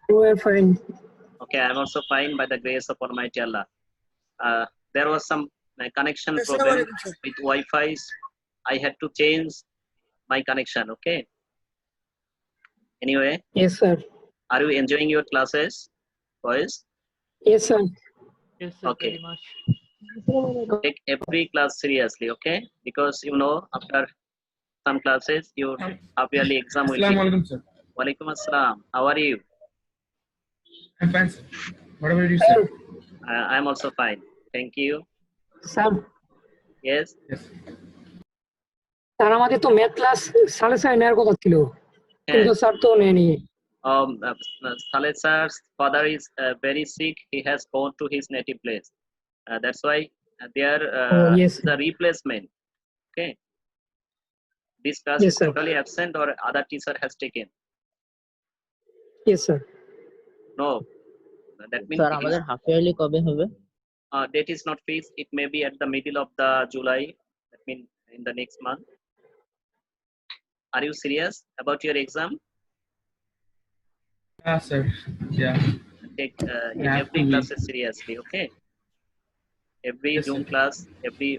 We're fine. Okay, I'm also fine by the grace of Almighty Allah. There was some connection problem with Wi-Fi. I had to change my connection. Okay. Anyway, Yes, sir. are you enjoying your classes, boys? Yes, sir. Yes, sir, Okay. very much. Take every class seriously, okay? Because you know, after some classes, your half-yearly exam will Assalamu be. alaikum, sir. Walaikum assalam. How are you? I'm fine, sir. What about you, sir? I'm also fine. Thank you. Sir Yes. Yes. Sir আমাদের তো math class 6:30 নেওয়ার কথা ছিল কিন্তু sir তো নেয়নি Saleh sir's father is very sick. He has gone to his native place. That's why there yes, is a replacement. Okay. This class Yes, is sir. totally absent or other teacher has taken. yes sir. No. That means sir আমাদের half yearly কবে হবে? date is not fixed. It may be at the middle of the July. That means in the next month. Are you serious about your exam? Sir. Yeah. Take Yeah, every 2 class weeks. seriously, okay? Every Yes, Zoom sir. class, every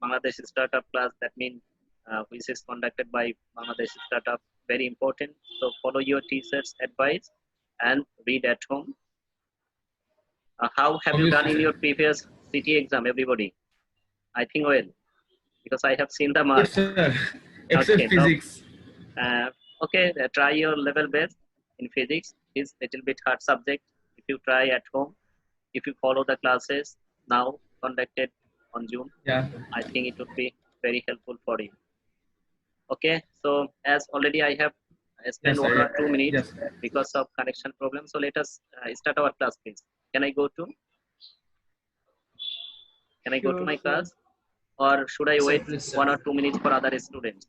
Bangladesh startup class, that means which is conducted by Bangladesh startup, very important. So follow your teacher's advice and read at home. How have you done in your previous city exam, everybody? I think well, because I have seen the Good, marks. sir. Except Okay, no. physics. Okay, try your level best in physics. It's little bit hard subject. If you try at home, if you follow the classes now conducted on Zoom, Yeah. I think it would be very helpful for you. Okay, so as already I have spent Yes, sir. 1 or 2 minutes Yes. because of connection problem. So let us start our class, please. Can I go to? Can I go to Sure, my sir. class, or should I wait please, sir. 1 or 2 minutes for other students?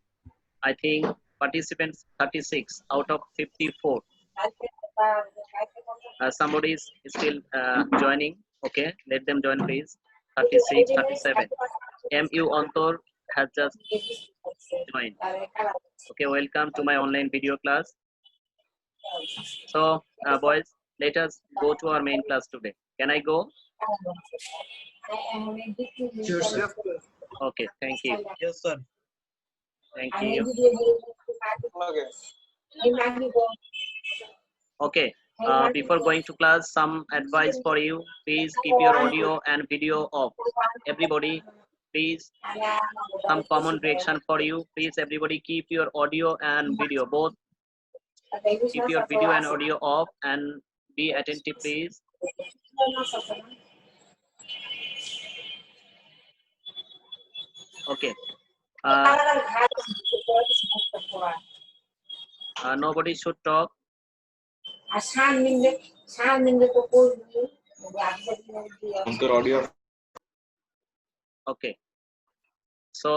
I think participants 36 out of 54. Somebody is still joining. Okay, let them join, please. 36, 37. MU Antor has just joined. Okay, welcome to my online video class. So, boys, let us go to our main class today. Can I go? Sure, sir. Okay, thank you. Yes, sir. Thank you. Okay, before going to class, some advice for you. Please keep your audio and video off. Everybody, please, some common direction for you. Please, everybody, keep your audio and video both. Keep your video and audio off and be attentive, please. Okay. Nobody should talk. Okay. So,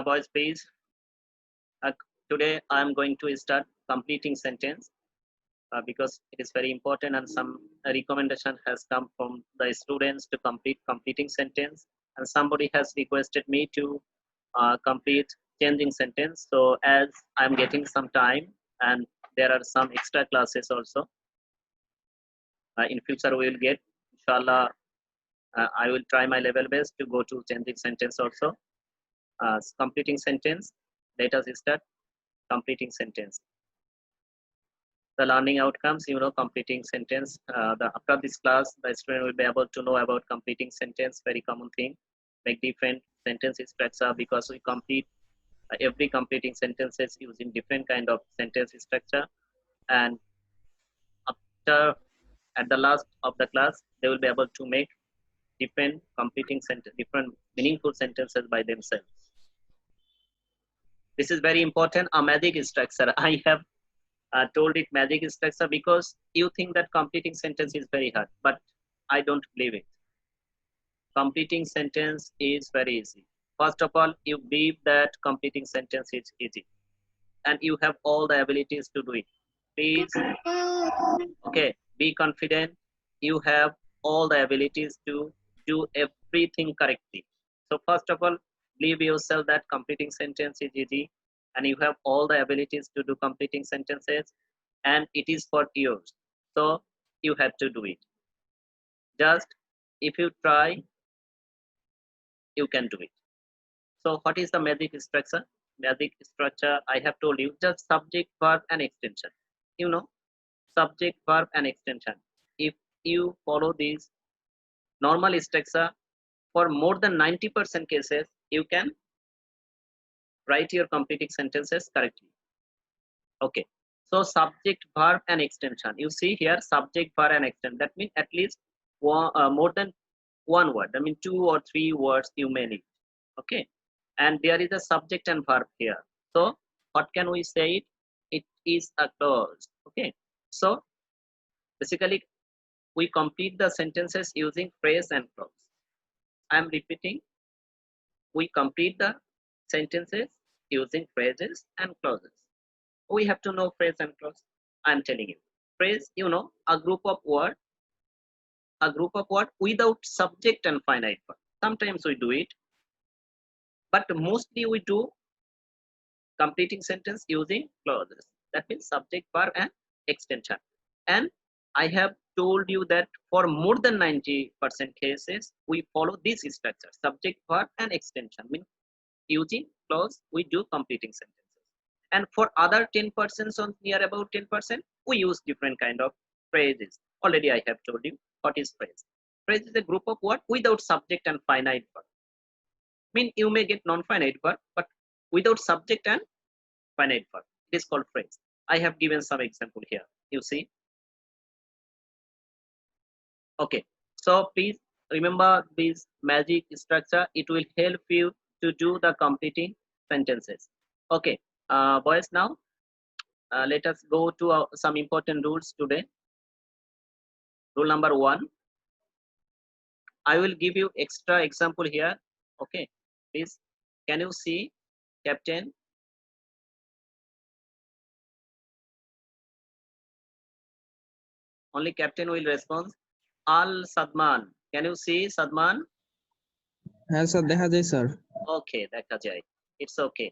boys, please. Today I am going to start completing sentence because it is very important, and some recommendation has come from the students to complete completing sentence, and somebody has requested me to complete changing sentence. So as I am getting some time, and there are some extra classes also in future we will get, inshallah. I will try my level best to go to changing sentence also. Completing sentence. Let us start completing sentence. The learning outcomes, you know, completing sentence. After this class, the student will be able to know about completing sentence, very common thing. Make different sentence structure, because we complete every completing sentences using different kind of sentence structure. And after, at the last of the class, they will be able to make different completing sentence, different meaningful sentences by themselves. This is very important. A magic structure. I have told it magic structure because you think that completing sentence is very hard, but I don't believe it. Completing sentence is very easy. First of all, you believe that completing sentence is easy, and you have all the abilities to do it. Please, okay, be confident. You have all the abilities to do everything correctly. So first of all, believe yourself that completing sentence is easy. and you have all the abilities to do completing sentences, and it is for yours. So you have to do it. Just if you try, you can do it. So what is the magic structure? Magic structure, I have told you, just subject, verb, and extension. You know, subject, verb, and extension. If you follow these normal structure, for more than 90% cases, you can write your completing sentences correctly. Okay. So subject, verb, and extension. You see here, subject, verb, and extension. That means at least more than one word. I mean 2 or 3 words you may need. Okay. And there is a subject and verb here. So what can we say it? It is a clause. Okay. So basically we complete the sentences using phrase and clause. I am repeating. We complete the sentences using phrases and clauses. We have to know phrase and clause. I am telling you. Phrase, you know, a group of words without subject and finite verb. Sometimes we do it, but mostly we do completing sentence using clauses. That means subject, verb, and extension. And I have told you that for more than 90% cases, we follow this structure: subject, verb, and extension. Means using clause, we do completing sentences. And for other 10%, or near about 10%, we use different kind of phrases. Already I have told you what is phrase. Phrase is a group of words without subject and finite verb. Mean you may get non-finite verb, but without subject and finite verb. It is called phrase. I have given some example here. You see. Okay. So please remember this magic structure. It will help you to do the completing sentences. Okay. Boys, now let us go to some important rules today. Rule number 1. I will give you extra example here. Okay. Please, can you see Captain? Only Captain will respond. Al Sadman. Can you see Sadman? হ্যাঁ sir দেখা যায় sir Okay, dekha jai. It's okay.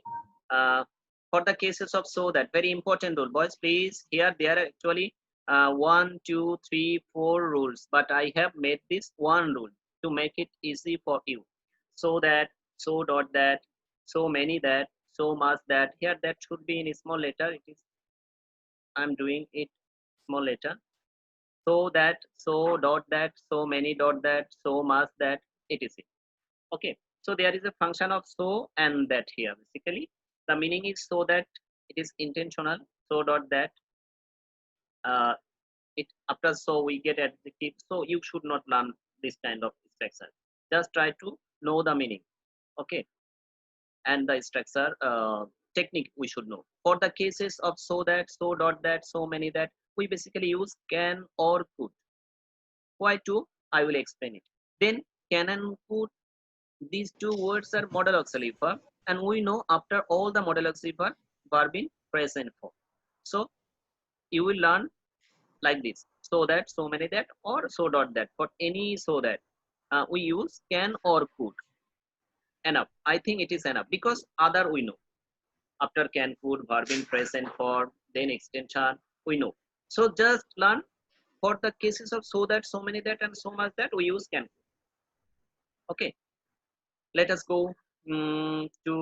For the cases of so that, very important rule. Boys, please, here there are actually 1, 2, 3, 4 rules, but I have made this one rule to make it easy for you. So that, so dot that, so many that, so much that. Here that should be in small letter. It is, I'm doing it small letter. So that, so dot that, so many dot that, so much that, etc. Okay. So there is a function of so and that here. Basically, the meaning is so that it is intentional. So dot that. It after so we get adjective. So you should not learn this kind of structure. Just try to know the meaning. Okay. And the structure technique we should know. For the cases of so that, so dot that, so many that, we basically use can or could. Why to? I will explain it. Then can and could. These two words are modal auxiliary verb, and we know after all the modal auxiliary verb in present form. So you will learn like this: so that, so many that, or so dot that. For any so that, we use can or could. Enough. I think it is enough, because other we know. After can, could, verb in present form, then extension we know. So just learn. For the cases of so that, so many that, and so much that, we use can. Okay. Let us go to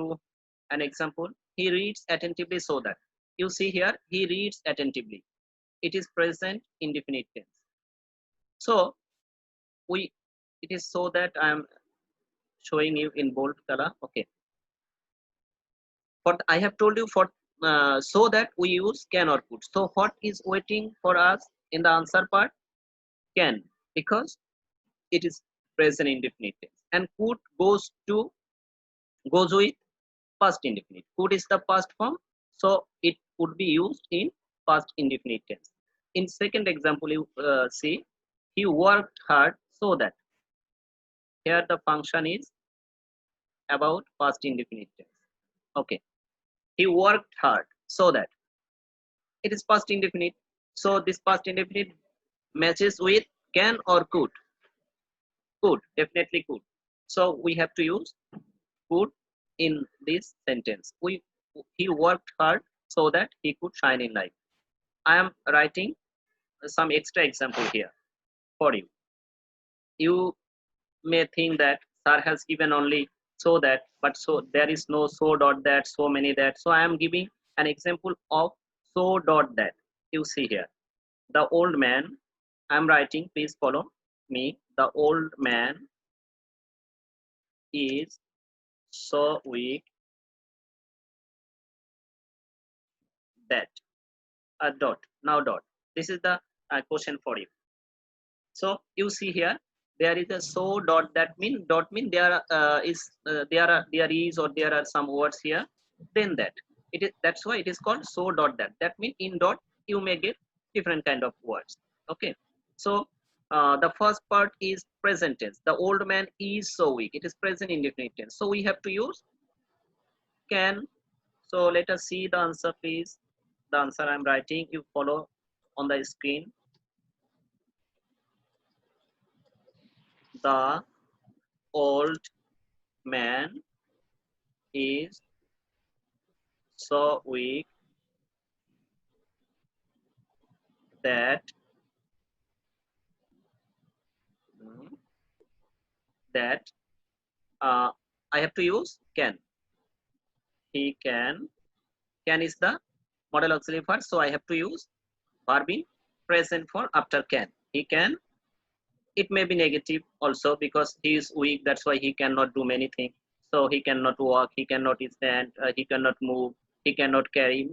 an example. He reads attentively so that. You see here, he reads attentively. It is present indefinite tense. So it is so that I am showing you in bold color. Okay. But I have told you for so that we use can or could. So what is waiting for us in the answer part? Can, because it is present indefinite tense, and could goes with past indefinite. Could is the past form, so it would be used in past indefinite tense. In second example, you see, he worked hard so that. Here the function is about past indefinite tense. Okay. He worked hard so that. It is past indefinite. So this past indefinite matches with can or could. Could, definitely could. So we have to use could in this sentence. he worked hard so that he could shine in life. I am writing some extra example here for you. You may think that sir has given only so that, but so there is no so dot that, so many that. So I am giving an example of so dot that. You see here, the old man. I am writing. Please follow me. The old man is so weak that a dot. Now dot. This is the question for you. So you see here, there is a so dot. That mean there is or there are some words here. Then that it is, that's why it is called so dot that. That means in dot you may get different kind of words. Okay. So the first part is present tense. The old man is so weak. It is present indefinite tense. So we have to use can. So let us see the answer, please. The answer I'm writing. You follow on the screen. The old man is so weak that I have to use can. He can. Can is the model auxiliary verb, so I have to use verb in present form after can. He can. It may be negative also because he is weak. That's why he cannot do many things. So he cannot walk. He cannot stand. He cannot move. He cannot carry.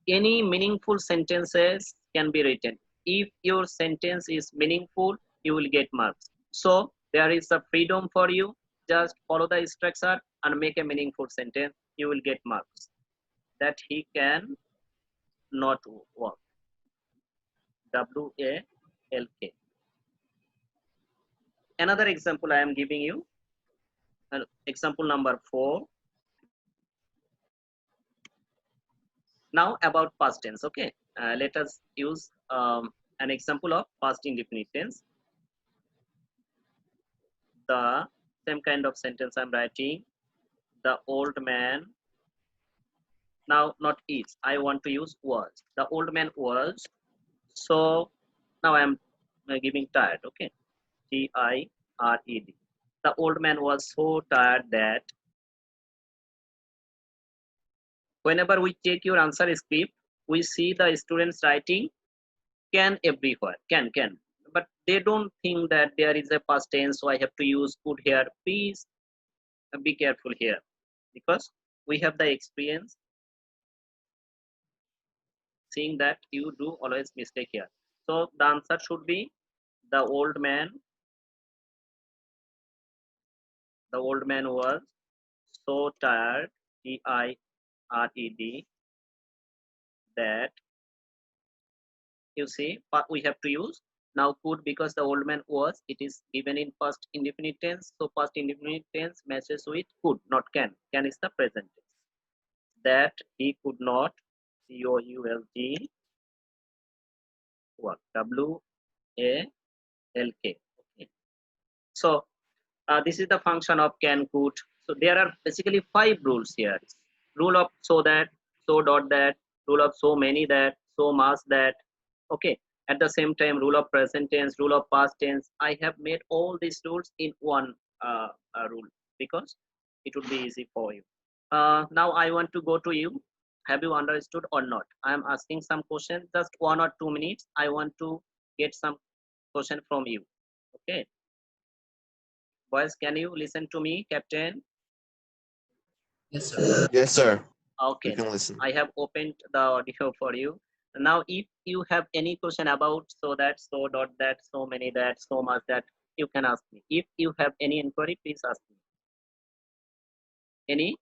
Any meaningful sentences can be written. If your sentence is meaningful, you will get marks. So there is a freedom for you. Just follow the structure and make a meaningful sentence. You will get marks. That he can not walk. W-A-L-K. Another example I am giving you. Example number 4. Now about past tense. Okay. Let us use an example of past indefinite tense. The same kind of sentence I'm writing. The old man. Now not is. I want to use was. The old man was. So now I am giving tired. Okay. T-I-R-E-D. The old man was so tired that whenever we take your answer script, we see the students writing can everywhere. Can. But they don't think that there is a past tense, so I have to use could here. Please be careful here because we have the experience seeing that you do always mistake here. So the answer should be the old man. The old man was so tired, T-I-R-E-D, that you see we have to use now could because the old man was, it is given in past indefinite tense. So past indefinite tense matches with could, not can. Can is the present tense. That he could not, C-O-U-L-T, work, W-A-L-K. Okay. So this is the function of can, could. So there are basically 5 rules here. Rule of so that, so dot that, rule of so many that, so much that. Okay. At the same time, rule of present tense, rule of past tense. I have made all these rules in one rule because it would be easy for you. Now I want to go to you. Have you understood or not? I am asking some questions, just 1 or 2 minutes. I want to get some question from you. Okay. Boys, can you listen to me, Captain? Yes, sir. Yes, sir. Okay. You can listen. I have opened the audio for you. Now, if you have any question about so that, so dot that, so many that, so much that, you can ask me. If you have any inquiry, please ask me. Any?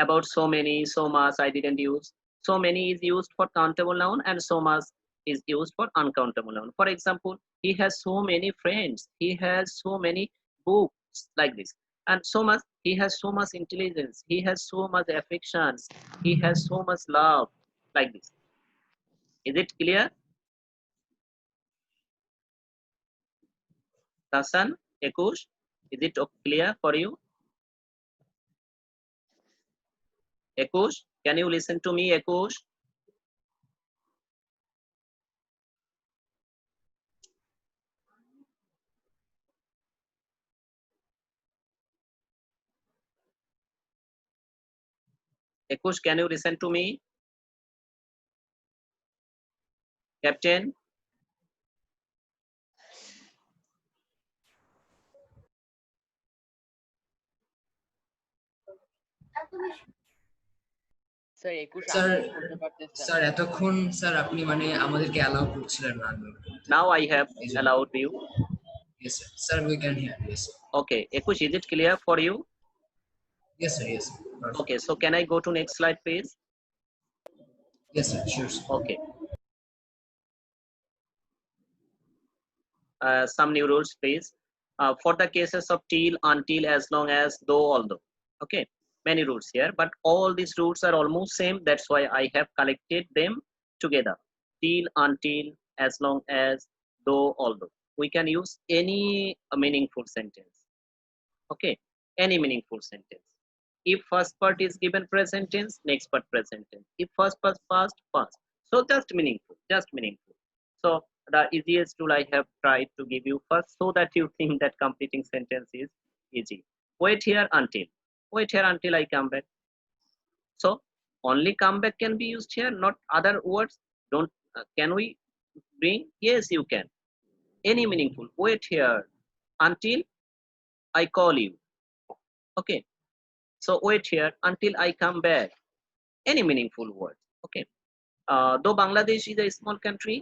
About so many, so much, I didn't use. So many is used for countable noun and so much is used for uncountable noun. For example, he has so many friends. He has so many books, like this. And so much, he has so much intelligence. He has so much affections. He has so much love, like this. Is it clear? Dasan, Ekush, is it clear for you? Ekush, can you listen to me, Ekush? Ekush, can you listen to me? Captain? Sir 21 sir আমি করতে পারতেছেন sir এতক্ষণ sir আপনি মানে আমাদেরকে allow করছিলেন না unmute করতে। Now I have এই জন্য। allowed you. Yes sir. Sir, we can hear. Yes sir. Okay, Ekush, is it clear for you? Yes sir. Yes sir. Perfect. Okay, so can I go to next slide, please? Yes sir. Sure sir. Okay. Some new rules, please. For the cases of till, until, as long as, though, although. Okay, many rules here, but all these rules are almost same. That's why I have collected them together. Till, until, as long as, though, although. We can use any meaningful sentence. Okay, any meaningful sentence. If first part is given present tense, next part present tense. If first part past, past. So just meaningful, just meaningful. So the easiest tool I have tried to give you first, so that you think that completing sentence is easy. Wait here until. Wait here until I come back. So only come back can be used here, not other words. Don't can we bring? Yes, you can. Any meaningful. Wait here until I call you. Okay. So wait here until I come back. Any meaningful word. Okay. Though Bangladesh is a small country,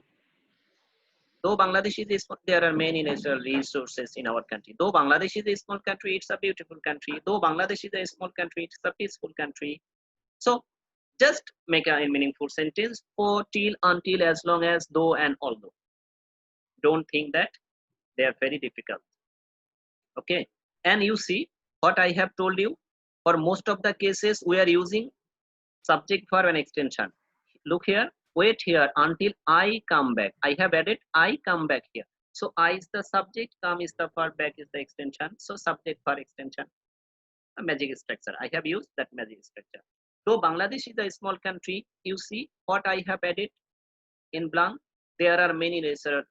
there are many natural resources in our country. Though Bangladesh is a small country, it's a beautiful country. Though Bangladesh is a small country, it's a peaceful country. So just make a meaningful sentence for till, until, as long as, though, and although. Don't think that they are very difficult. Okay. And you see what I have told you. For most of the cases, we are using subject, verb, and extension. Look here, wait here until I come back. I have added I come back here. So I is the subject, come is the verb, back is the extension. So subject, verb, extension, a magic structure. I have used that magic structure. Though Bangladesh is a small country, you see what I have added in blank. There are many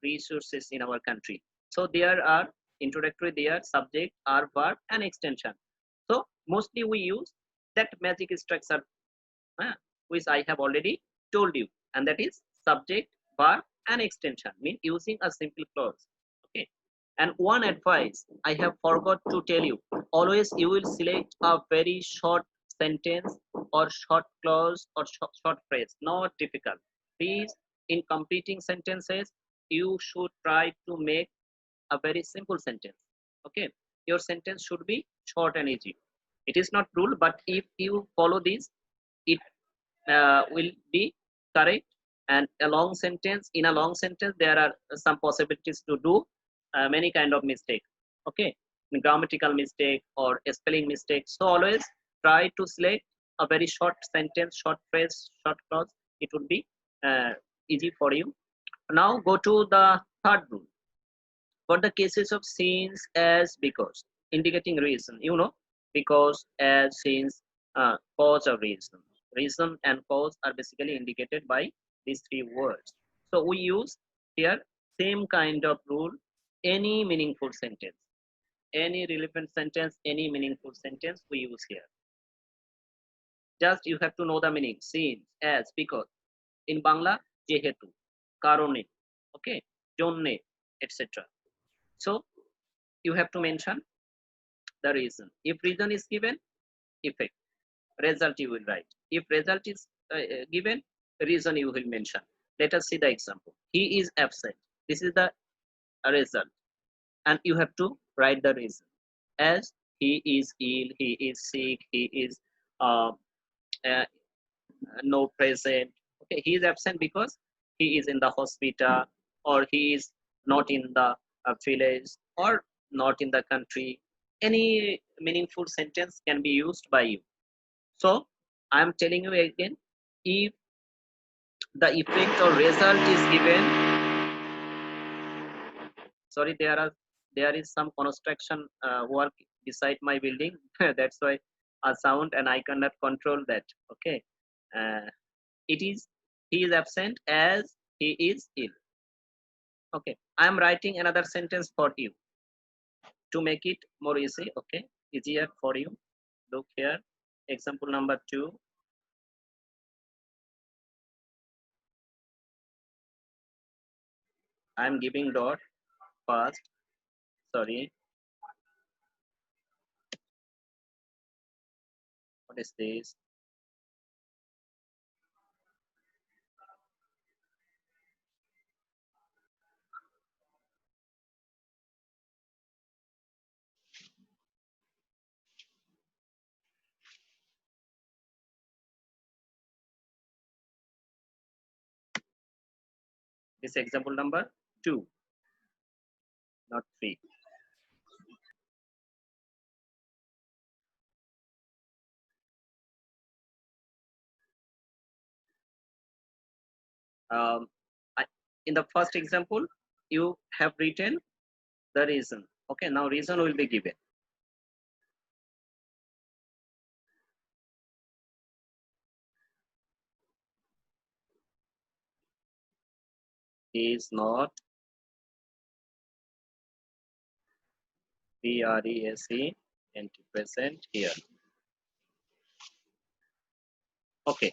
resources in our country. So there are introductory, there subject, are verb, and extension. So mostly we use that magic structure, which I have already told you, and that is subject, verb, and extension, mean using a simple clause. Okay. And one advice I have forgot to tell you: always you will select a very short sentence or short clause or short phrase, not difficult. Please, in completing sentences, you should try to make a very simple sentence. Okay, your sentence should be short and easy. It is not rule, but if you follow this, it will be correct. And a long sentence, in a long sentence, there are some possibilities to do many kind of mistake. Okay, grammatical mistake or spelling mistake. So always try to select a very short sentence, short phrase, short clause. It would be easy for you. Now go to the third rule. For the cases of since, as, because, indicating reason, because, as, since, cause, or reason. Reason and cause are basically indicated by these three words. So we use here same kind of rule. Any meaningful sentence, any relevant sentence, any meaningful sentence we use here. Just you have to know the meaning. Since, as, because. In Bangla, jehetu, karone, okay, jonne, etc. So you have to mention the reason. If reason is given, effect, result you will write. If result is given, reason you will mention. Let us see the example. He is absent. This is the result, and you have to write the reason. As he is ill, he is sick, he is no present. Okay, he is absent because he is in the hospital, or he is not in the village, or not in the country. Any meaningful sentence can be used by you. So I am telling you again, if the effect or result is given, sorry, there is some construction work beside my building. That's why a sound and I cannot control that. Okay. It is he is absent as he is ill. Okay. I am writing another sentence for you to make it more easy. Okay. Easier for you. Look here. Example number 2. I am giving dot first. Sorry. What is this? This example number 2, not 3. In the first example, you have written the reason. Okay, now reason will be given. He is not present here. Okay,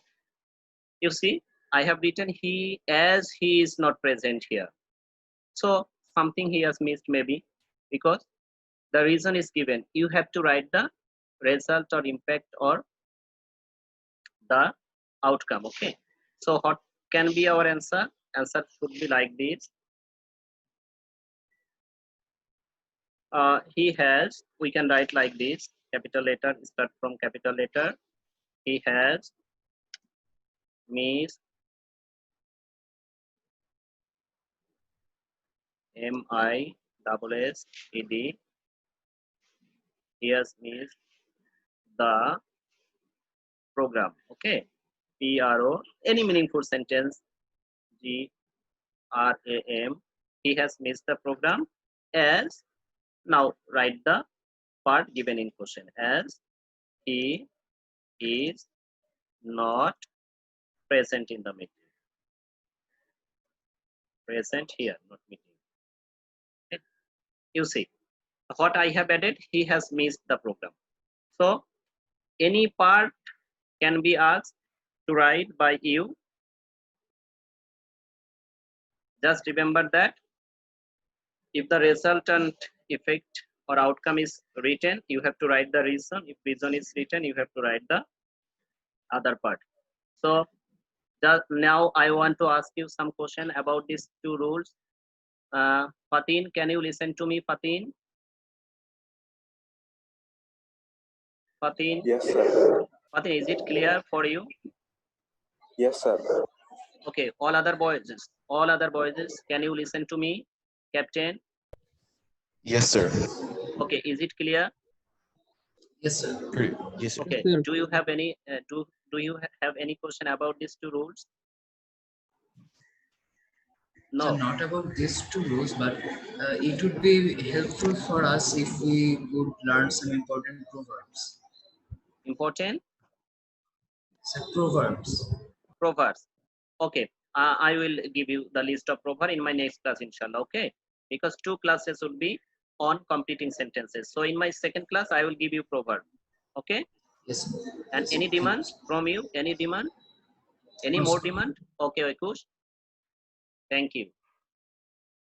you see, I have written he as he is not present here. So something he has missed maybe, because the reason is given. You have to write the result or impact or the outcome. Okay, so what can be our answer? Answer should be like this. He has, we can write like this, capital letter, start from capital letter. He has missed MISSED. He has missed the program. Okay, PRO, any meaningful sentence, GRAM. He has missed the program as, now write the part given in question, as he is not present in the meeting. Present here, not meeting. Okay. You see, what I have added, he has missed the program. So any part can be asked to write by you. Just remember that if the resultant effect or outcome is written, you have to write the reason. If reason is written, you have to write the other part. So now I want to ask you some question about these two rules. Fatin, can you listen to me, Fatin? Fatin? Yes, sir. Fatin, is it clear for you? Yes, sir. Okay, all other boys, can you listen to me, Captain? Yes, sir. Okay, is it clear? Yes, sir. Yes, sir. Okay, Sir. do you have any do you have any question about these two rules? So No. not about these two rules, but it would be helpful for us if we could learn some important proverbs. Important So proverbs. proverbs. Okay, I will give you the list of proverbs in my next class, inshallah. Okay, because 2 classes will be on completing sentences. So in my second class, I will give you proverb. Okay, Yes, sir. and Yes, any sir. demand from you? Any demand? Any No, more sir. demand? Okay, Akush. Thank you.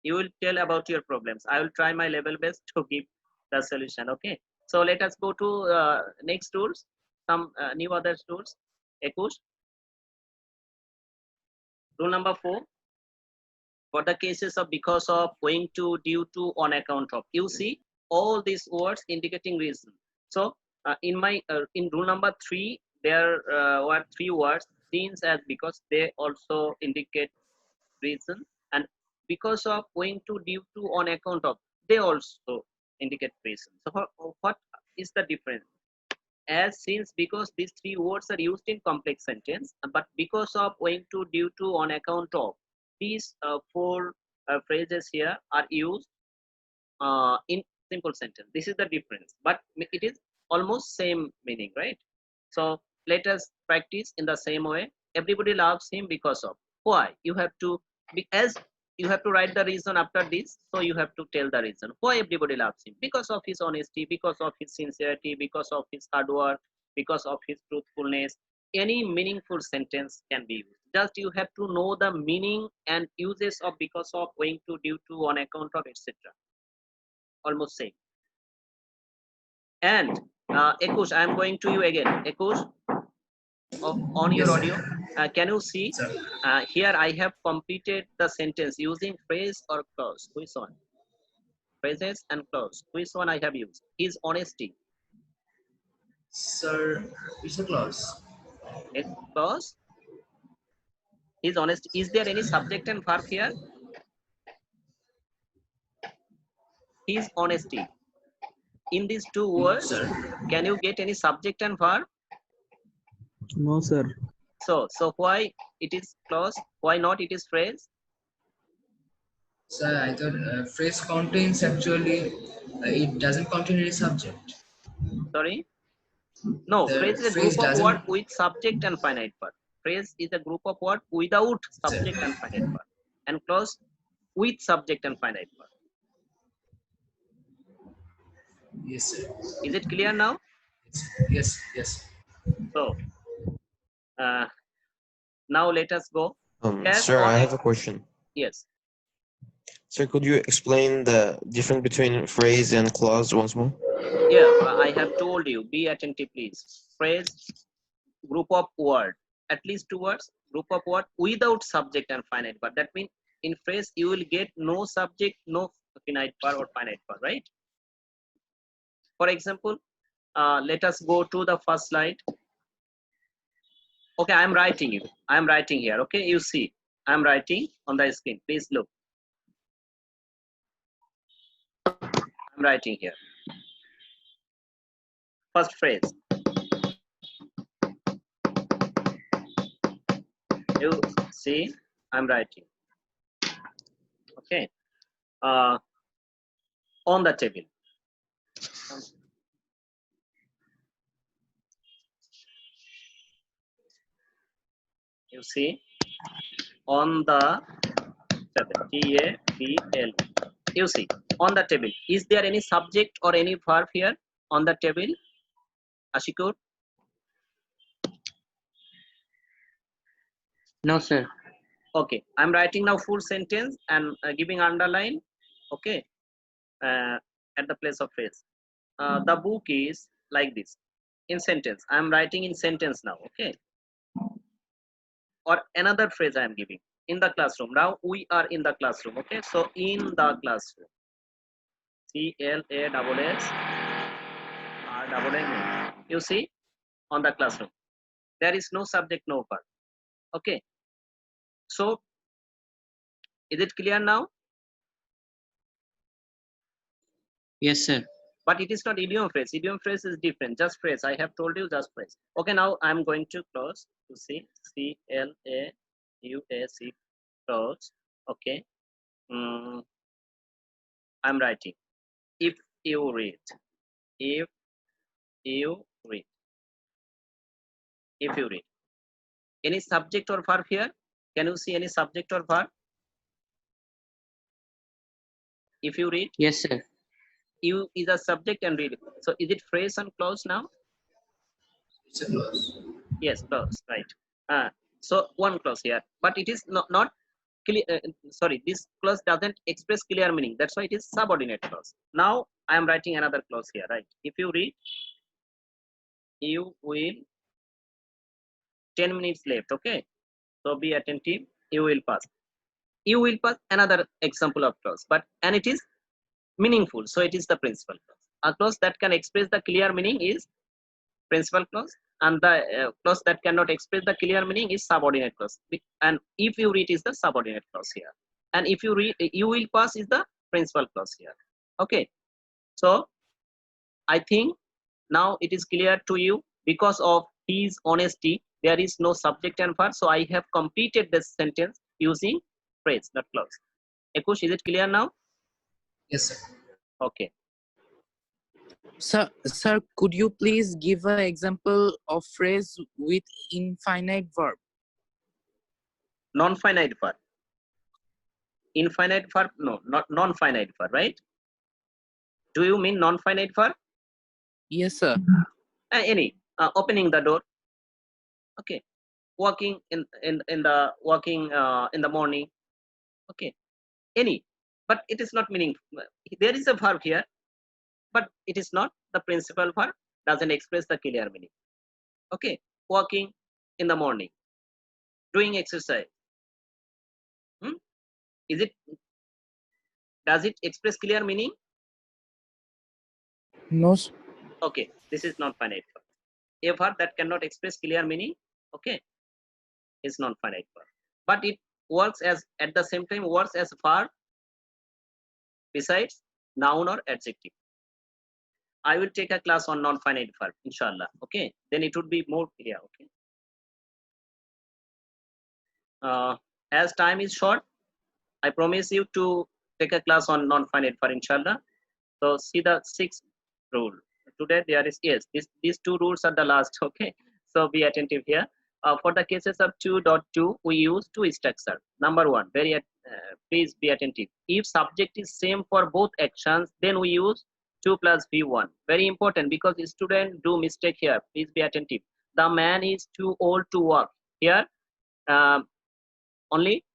You will tell about your problems. I will try my level best to give the solution. Okay, so let us go to next tools, some new other tools. Akush, rule number 4, for the cases of because of, going to, due to, on account of, you see all these words indicating reason. So in my in rule number 3, there were 3 words, since, as, because. They also indicate reason, and because of, going to, due to, on account of, they also indicate reason. So what is the difference? As, since, because, these 3 words are used in complex sentence, but because of, going to, due to, on account of, these 4 phrases here are used in simple sentence. This is the difference, but it is almost same meaning, right? So let us practice in the same way. Everybody loves him because of. Why? You have to as you have to write the reason after this, so you have to tell the reason why everybody loves him. Because of his honesty, because of his sincerity, because of his hard work, because of his truthfulness. Any meaningful sentence can be used. Just you have to know the meaning and uses of because of, going to, due to, on account of, etc. Almost same. And Ekush, I am going to you again. Ekush, on your Yes, audio, can you see sir. here I have completed the sentence using phrase or clause. Which one? Phrases and clause. Which one I have used? His honesty. Sir, it's a clause. Clause. His honesty. Is there any subject and verb here? His honesty. In these two words, Sir. can you get any subject and verb? No, sir. So why it is clause? Why not it is phrase? Sir, I thought phrase contains actually, it doesn't contain any subject. Sorry? No, The phrase is a phrase group of doesn't- words with subject and finite verb. Phrase is a group of words without subject Sir. and finite verb. And clause with subject and finite verb. Yes, sir. Is it clear now? Yes, yes. So, now let us go. Yes, Sir, on I it. have a question. Yes. Sir, could you explain the difference between phrase and clause once more? Yeah, I have told you. Be attentive, please. Phrase, group of word, at least two words, group of word without subject and finite verb. That means in phrase you will get no subject, no finite verb or finite verb, right? For example, let us go to the first slide. Okay, I'm writing you. I'm writing here. Okay, you see, I'm writing on the screen. Please look. I'm writing here. First phrase. You see, I'm writing. Okay. On the table. You see, on the table. T-A-B-L. You see, on the table. Is there any subject or any verb here on the table? Ashikur? No, sir. Okay, I'm writing now full sentence and giving underline. Okay, at the place of phrase. The book is like this. In sentence, I'm writing in sentence now. Okay, or another phrase I am giving in the classroom. Now we are in the classroom. Okay, so in the classroom. C-L-A-S-S-R-A-N. You see, on the classroom. There is no subject, no verb. Okay. So, is it clear now? Yes, sir. But it is not idiom phrase. Idiom phrase is different. Just phrase. I have told you just phrase. Okay, now I'm going to close to see C-L-A-U-S-E close. Okay. I'm writing. If you read. If you read. If you read. Any subject or verb here? Can you see any subject or verb? If you read. Yes, sir. You is a subject and read. So is it phrase and clause now? It's a clause. Yes, clause, right. So one clause here, but it is not clear. Sorry, this clause doesn't express clear meaning. That's why it is subordinate clause. Now I am writing another clause here, right? If you read, you will 10 minutes left. Okay, so be attentive. You will pass. You will pass another example of clause, and it is meaningful. So it is the principal clause. A clause that can express the clear meaning is principal clause, and the clause that cannot express the clear meaning is subordinate clause. And if you read is the subordinate clause here, and if you read, you will pass is the principal clause here. Okay, so I think now it is clear to you. Because of his honesty, there is no subject and verb, so I have completed this sentence using phrase, not clause. Ekush, is it clear now? Yes, sir. Okay. Sir, could you please give an example of phrase with infinite verb? Non-finite verb. Infinite verb? No, not non-finite verb, right? Do you mean non-finite verb? Yes, sir. Any. Opening the door. Okay. Walking in the morning. Okay. Any. But it is not meaning. There is a verb here, but it is not the principal verb. Doesn't express the clear meaning. Okay. Walking in the morning. Doing exercise. Is it? Does it express clear meaning? No, sir. Okay. This is non-finite verb. A verb that cannot express clear meaning. Okay. Is non-finite verb. But it works as at the same time works as verb besides noun or adjective. I will take a class on non-finite verb, inshallah. Okay, then it would be more clear. Okay. As time is short, I promise you to take a class on non-finite verb, inshallah. So see the sixth rule. Today there is yes. These two rules are the last. Okay. So be attentive here. For the cases of 2.2, we use two structure. Number one, please be attentive. If subject is same for both actions, then we use 2 plus V1. Very important because students do mistake here. Please be attentive. The man is too old to work. Here, only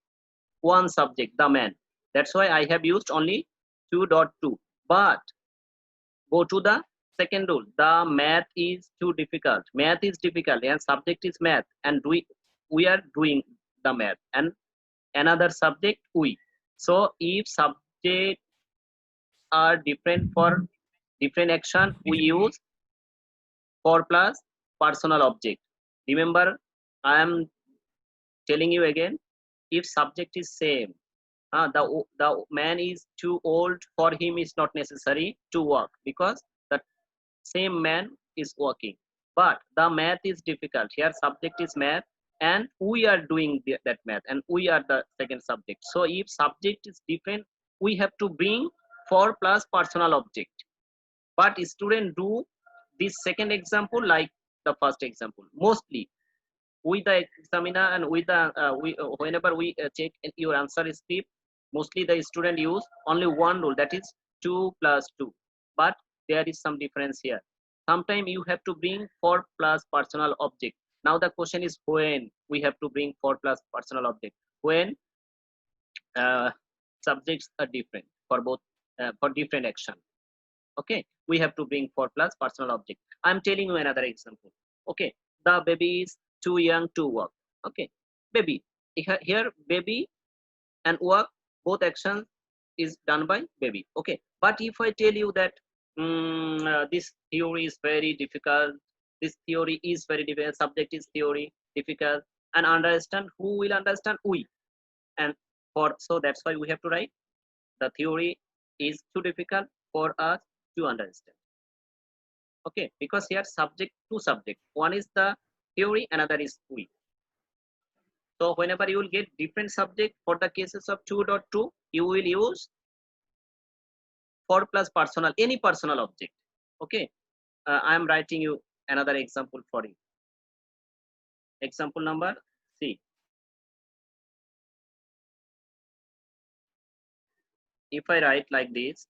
one subject, the man. That's why I have used only 2.2. But go to the second rule. The math is too difficult. Math is difficult and subject is math, and we are doing the math and another subject we. So if subject are different for different action, we use for plus personal object. Remember, I am telling you again, if subject is same, the man is too old, for him is not necessary to work because the same man is working. But the math is difficult. Here subject is math and we are doing that math and we are the second subject. So if subject is different, we have to bring for plus personal object. But student do this second example like the first example. Mostly with the examiner and with the whenever we check your answer script, mostly the student use only one rule, that is 2 plus 2. But there is some difference here. Sometimes you have to bring 4 plus personal object. Now the question is when we have to bring 4 plus personal object. When subjects are different for both for different action. Okay, we have to bring 4 plus personal object. I'm telling you another example. Okay, the baby is too young to work. Okay, baby. Here baby and work, both actions is done by baby. Okay, but if I tell you that this theory is very difficult, this theory is very difficult, subject is theory difficult, and understand, who will understand? We. And so that's why we have to write the theory is too difficult for us to understand. Okay, because here subject, two subject, one is the theory, another is we. So whenever you will get different subject for the cases of 2.2, you will use 4 plus personal, any personal object. Okay, I am writing you another example for you. Example number C. If I write like this,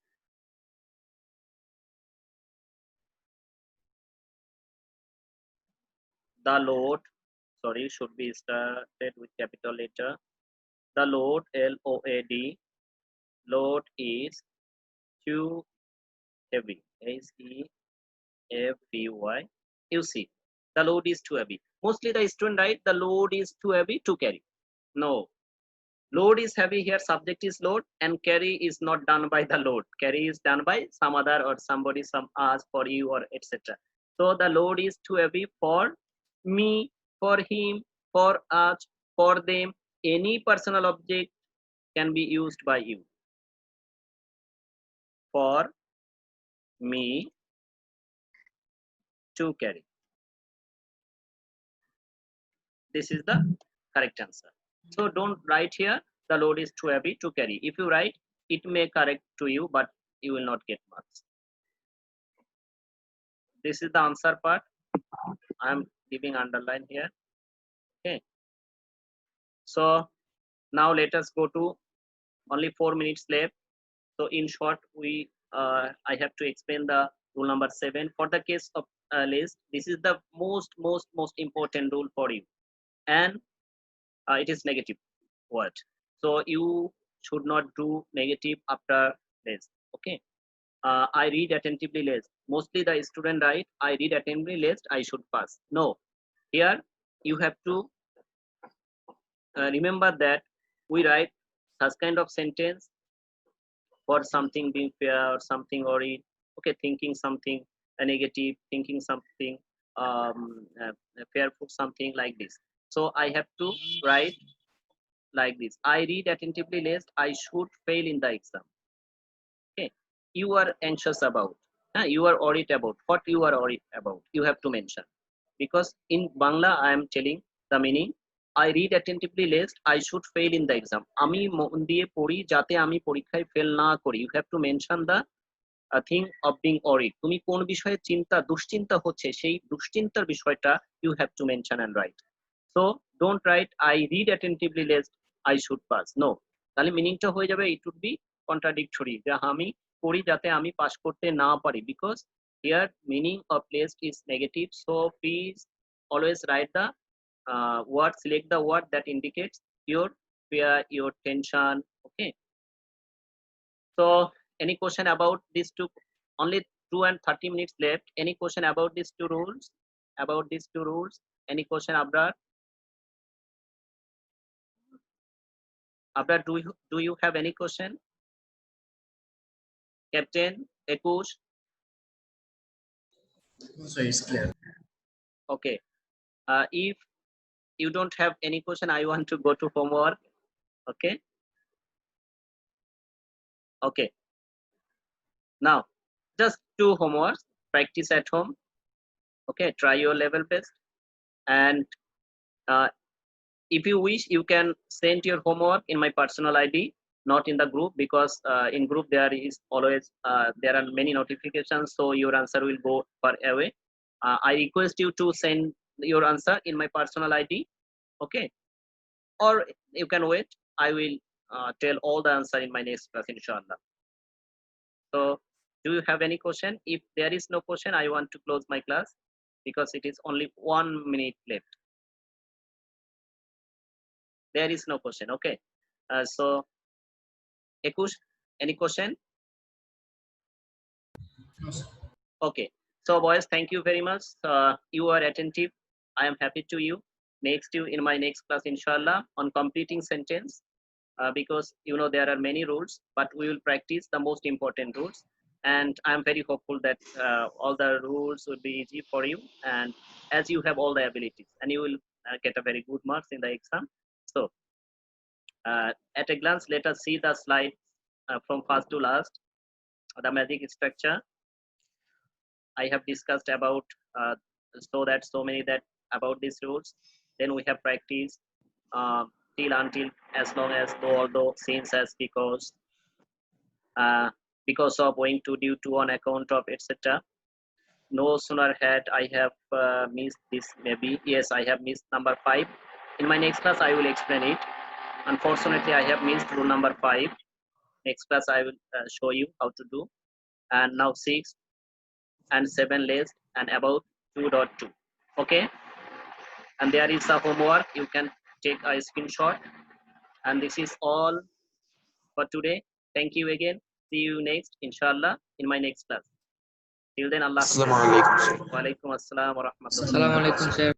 the load, sorry, should be started with capital letter. The load, L-O-A-D, load is too heavy, S-E-F-V-Y. You see, the load is too heavy. Mostly the student write the load is too heavy to carry. No, load is heavy here, subject is load, and carry is not done by the load. Carry is done by some other or somebody, some us, for you, or etc. So the load is too heavy for me, for him, for us, for them. Any personal object can be used by you. For me to carry. This is the correct answer. So don't write here the load is too heavy to carry. If you write, it may correct to you, but you will not get marks. this is the answer part. I'm giving underline here. Okay. So now let us go to only 4 minutes left. So in short, I have to explain the rule number 7. For the case of list, this is the most important rule for you, and it is negative word. So you should not do negative after list. Okay. I read attentively list. Mostly the student write, I read attentively list, I should pass. No, here you have to remember that we write such kind of sentence for something being fair or something, or it, okay, thinking something a negative, thinking something fearful, something like this. So I have to write like this: I read attentively lest I should fail in the exam. Okay, you are anxious about, you are worried about. What you are worried about, you have to mention, because in Bangla I am telling the meaning. I read attentively lest I should fail in the exam. আমি মন দিয়ে পড়ি যাতে আমি পরীক্ষায় fail না করি. You have to mention the thing of being worried. তুমি কোন বিষয়ে দুশ্চিন্তা হচ্ছে, সেই দুশ্চিন্তার বিষয়টা you have to mention and write. So don't write I read attentively lest I should pass. No, তাহলে মিনিংটা হয়ে যাবে it would be contradictory, যে আমি পড়ি যাতে আমি পাস করতে না পারি, because here meaning of lest is negative. So please always write the word, select the word that indicates your fear, your tension. Okay, so any question about these two? Only 2 and 30 minutes left. Any question about these two rules? About these two rules? Any question, Abrar? Abrar, do you have any question? Captain, Ekush? No, sir, it's clear. Okay. If you don't have any question, I want to go to homework. Okay. Okay. Now, just 2 homeworks. Practice at home. Okay. Try your level best. And if you wish, you can send your homework in my personal ID, not in the group, because in group there is always there are many notifications, so your answer will go far away. I request you to send your answer in my personal ID. Okay, or you can wait. I will tell all the answer in my next class, inshallah. So do you have any question? If there is no question, I want to close my class, because it is only 1 minute left. There is no question. Okay. So Ekush, any question? No, sir. Okay. So boys, thank you very much. You are attentive. I am happy to you. Next you in my next class, inshallah, on completing sentence, because you know there are many rules, but we will practice the most important rules. And I am very hopeful that all the rules will be easy for you, and as you have all the abilities, and you will get a very good marks in the exam. So at a glance, let us see the slide from first to last. The magic structure I have discussed about, so many that about these rules. Then we have practiced till, until, as long as, though, although, since, as, because of, owing to, due to, on account of, etc. No sooner had I have missed this, maybe. Yes, I have missed number 5. In my next class, I will explain it. Unfortunately, I have missed rule number 5. Next class, I will show you how to do. And now 6 and 7 less and about 2.2. Okay. And there is a homework. You can take a screenshot. And this is all for today. Thank you again. See you next, inshallah, in my next class. Till then, Allah. Assalamu alaikum, sir. Wa alaikum assalam wa rahmatullah. Assalamu alaikum, sir.